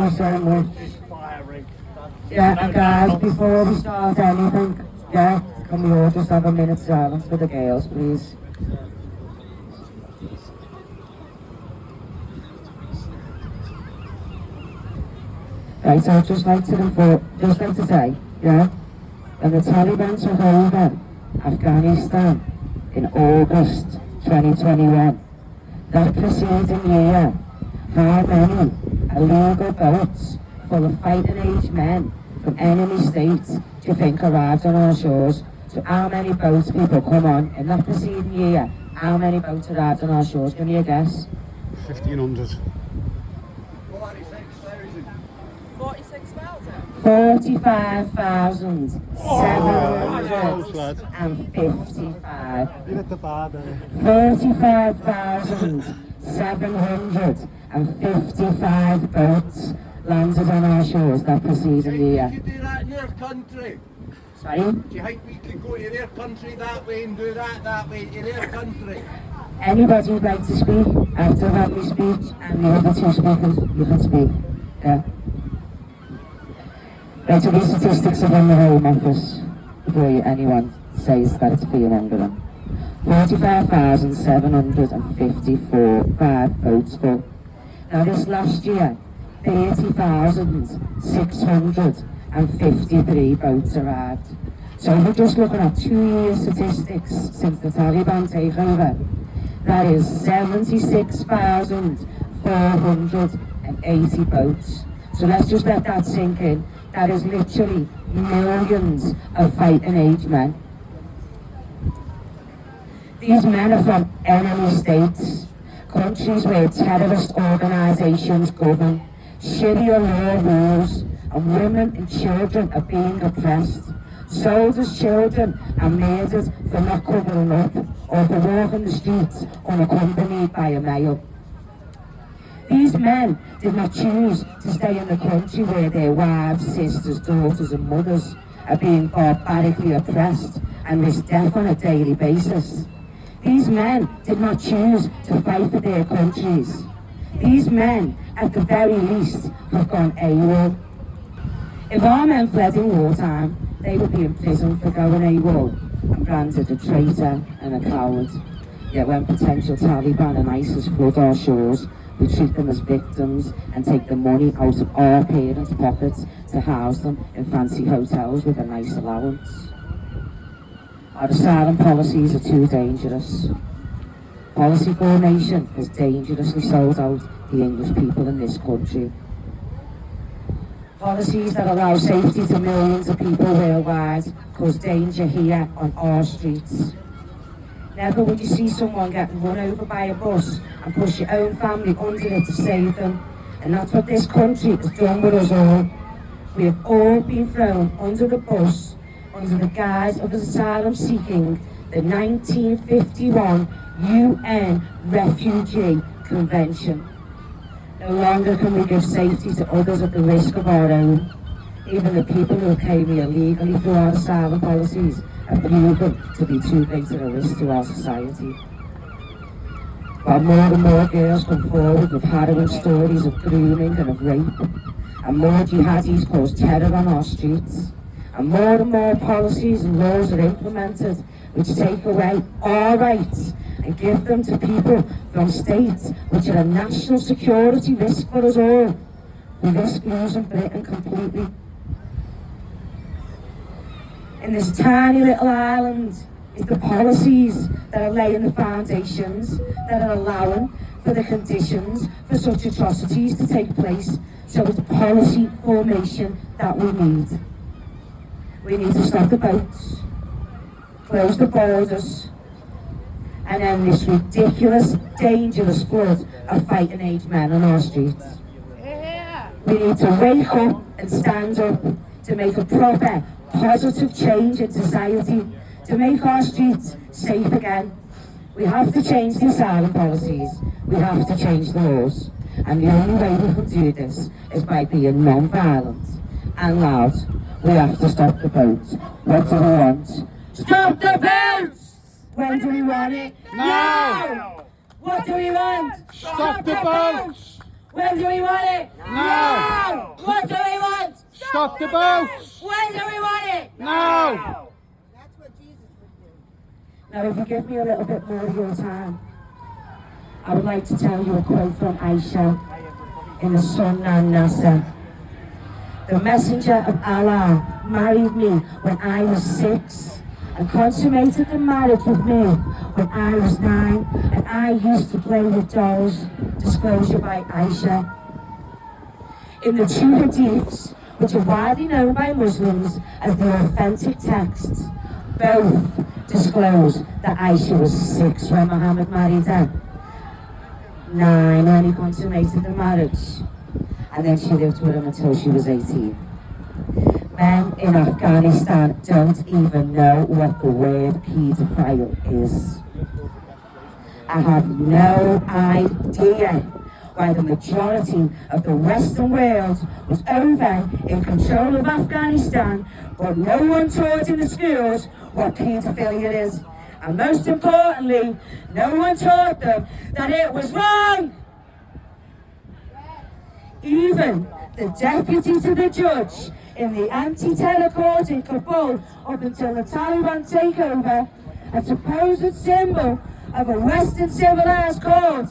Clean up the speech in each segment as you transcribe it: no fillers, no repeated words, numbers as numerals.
you so much. Yeah, and guys, before we start anything, yeah, can we all just have a minute's silence for the girls, please? Right, so I'd just like to say, yeah, when the Taliban took over Afghanistan in August 2021, that preceding year, how many illegal boats full of fighting age men from enemy states do you think arrived on our shores? So how many boats, people, come on, in that preceding year, how many boats arrived on our shores? Give me a guess. 1,500. 45,755. You're at the bar there. 45,755 boats landed on our shores that preceding year. You do that in your country. Sorry? Do you think we could go to their country that way and do that way to their country? Anybody who'd like to speak after I've had my speech, and the other two speakers, you can speak. Yeah. Right, so these statistics are from the Home Office before anyone says that it's fear-mongering. 45,754 boats full. Now this last year, 30,653 boats arrived. So we're just looking at 2 years statistics since the Taliban takeover. That is 76,480 boats. So let's just let that sink in. That is literally millions of fighting age men. These men are from enemy states, countries where terrorist organisations govern, Sharia law rules, and women and children are being oppressed. Soldiers' children are murdered for not covering up or for walking the streets unaccompanied by a male. These men did not choose to stay in the country where their wives, sisters, daughters and mothers are being barbarically oppressed and risk death on a daily basis. These men did not choose to fight for their countries. These men, at the very least, have gone AWOL. If our men fled in wartime, they would be in prison for going AWOL and branded a traitor and a coward. Yet when potential Taliban and ISIS flood our shores, we treat them as victims and take the money out of our parents' pockets to house them in fancy hotels with a nice allowance. Our asylum policies are too dangerous. Policy formation has dangerously sold out the English people in this country. Policies that allow safety to millions of people worldwide cause danger here on our streets. Never would you see someone getting run over by a bus and push your own family under it to save them. And that's what this country has done with us all. We have all been thrown under the bus under the guise of asylum seeking the 1951 UN Refugee Convention. No longer can we give safety to others at the risk of our own. Even the people who came here illegally through our asylum policies have proven to be too great a risk to our society. While more and more girls come forward with harrowing stories of grooming and of rape, and more jihadis cause terror on our streets, and more policies and laws are implemented which take away our rights and give them to people from states which are a national security risk for us all. We risk losing Britain completely. In this tiny little island is the policies that are laying the foundations, that are allowing for the conditions for such atrocities to take place. So it's policy formation that we need. We need to stop the boats, close the borders, and end this ridiculous, dangerous flood of fighting age men on our streets. We need to wake up and stand up to make a proper, positive change in society, to make our streets safe again. We have to change the asylum policies, we have to change the laws, and the only way we can do this is by being non-violent and loud. We have to stop the boats. What do we want? Stop the boats! When do we want it? Now! What do we want? Stop the boats! When do we want it? Now! What do we want? Stop the boats! When do we want it? Now! That's what Jesus would do. Now, if you give me a little bit more of your time, I would like to tell you a quote from Aisha in the Sunan Nasr. The messenger of Allah married me when I was 6 and consummated the marriage with me when I was 9, and I used to play with dolls. Disclosure by Aisha. In the two hadiths, which are widely known by Muslims as the authentic texts, both disclose that Aisha was 6 when Muhammad married her, 9 when he consummated the marriage, and then she lived with him until she was 18. Men in Afghanistan don't even know what the word paedophile is. I have no idea why the majority of the Western world was over in control of Afghanistan, but no one taught in the schools what paedophilia is. And most importantly, no one taught them that it was wrong. Even the deputy to the judge in the anti-terror court in Kabul up until the Taliban takeover, a supposed symbol of a Western civilized court,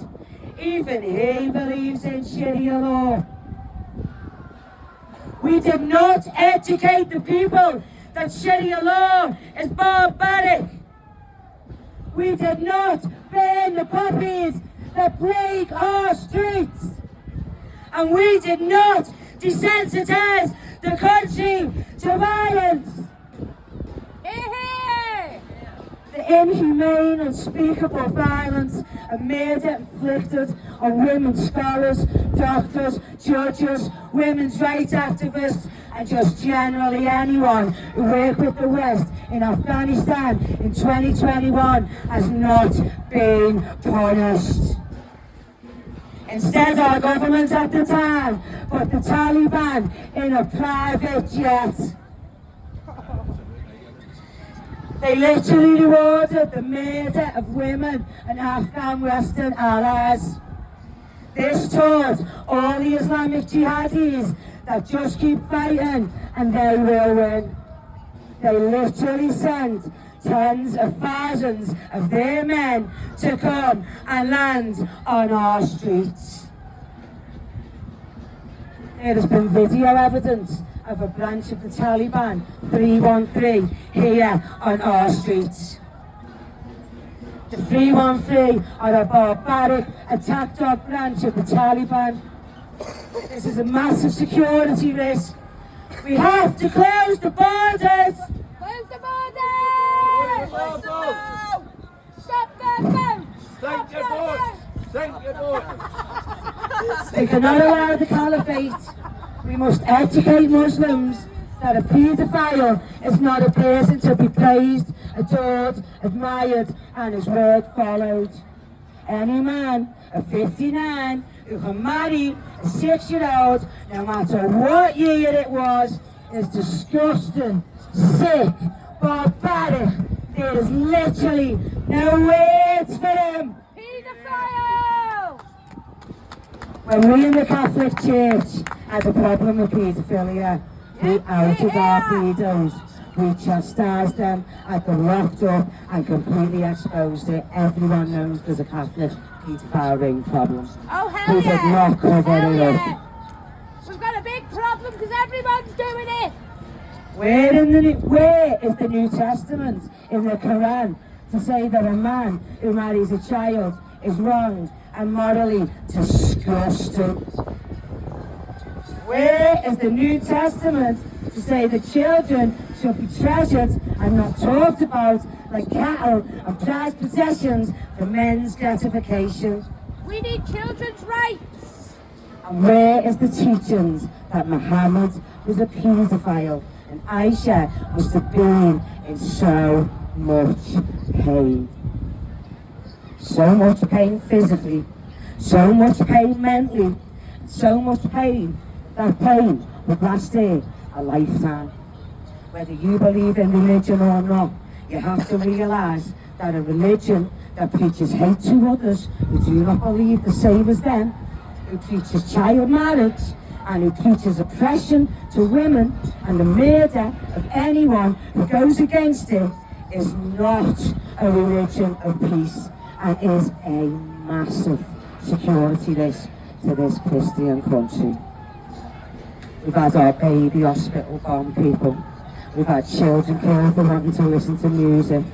even he believes in Sharia law. We did not educate the people that Sharia law is barbaric. We did not ban the puppies that plague our streets. And we did not desensitize the country to violence. The inhumane, unspeakable violence and murder inflicted on women scholars, doctors, judges, women's rights activists, and just generally anyone who work with the West in Afghanistan in 2021 has not been punished. Instead, our government at the time put the Taliban in a private jet. They literally rewarded the murder of women and Afghan Western allies. This taught all the Islamic jihadis that just keep fighting and they will win. They literally sent tens of thousands of their men to come and land on our streets. There has been video evidence of a branch of the Taliban, 313, here on our streets. The 313 are a barbaric, attack dog branch of the Taliban. This is a massive security risk. We have to close the borders! Close the borders! Close the borders! Stop the boats! Sink your boats! Sink your boats! We cannot allow the caliphate. We must educate Muslims that a paedophile is not a person to be praised, adored, admired, and his word followed. Any man of 59 who can marry a 6-year-old, no matter what year it was, is disgusting, sick, barbaric. There is literally no words for him. Paedophile! When we in the Catholic Church had a problem with paedophilia, we outed our pedos. We chastised them, had them locked up and completely exposed it. Everyone knows there's a Catholic paedophile ring problem. Oh, hell We yeah! did not cover Hell it yeah! up. We've got a big problem because everyone's doing it! Where is the New Testament in the Quran to say that a man who marries a child is wrong and morally disgusting? Where is the New Testament to say that children should be treasured and not talked about like cattle and prized possessions for men's gratification? We need children's rights! And where is the teachings that Muhammad was a paedophile and Aisha must have been in so much pain? So much pain physically, so much pain mentally, so much pain that pain would last there a lifetime. Whether you believe in religion or not, you have to realise that a religion that preaches hate to others who do not believe the same as them, who preaches child marriage and who teaches oppression to women and the murder of anyone who goes against it is not a religion of peace and is a massive security risk to this Christian country. We've had our baby hospital bomb people. We've had children killed for wanting to listen to music.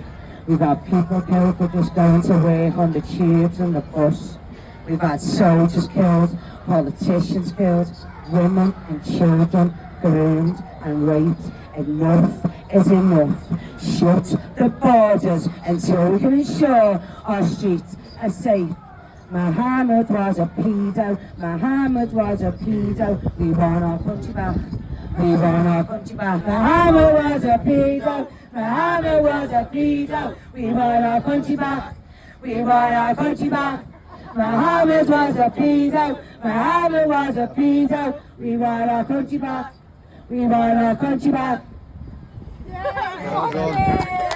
We've had people killed for just going to work on the tubes and the bus. We've had soldiers killed, politicians killed, women and children groomed and raped. Enough is enough. Shut the borders until we can ensure our streets are safe. Muhammad was a pedo, Muhammad was a pedo, we want our country back, we want our country back. Muhammad was a pedo, Muhammad was a pedo, we want our country back, we want our country back. Muhammad was a pedo, Muhammad was a pedo, we want our country back, we want our country back. Yeah.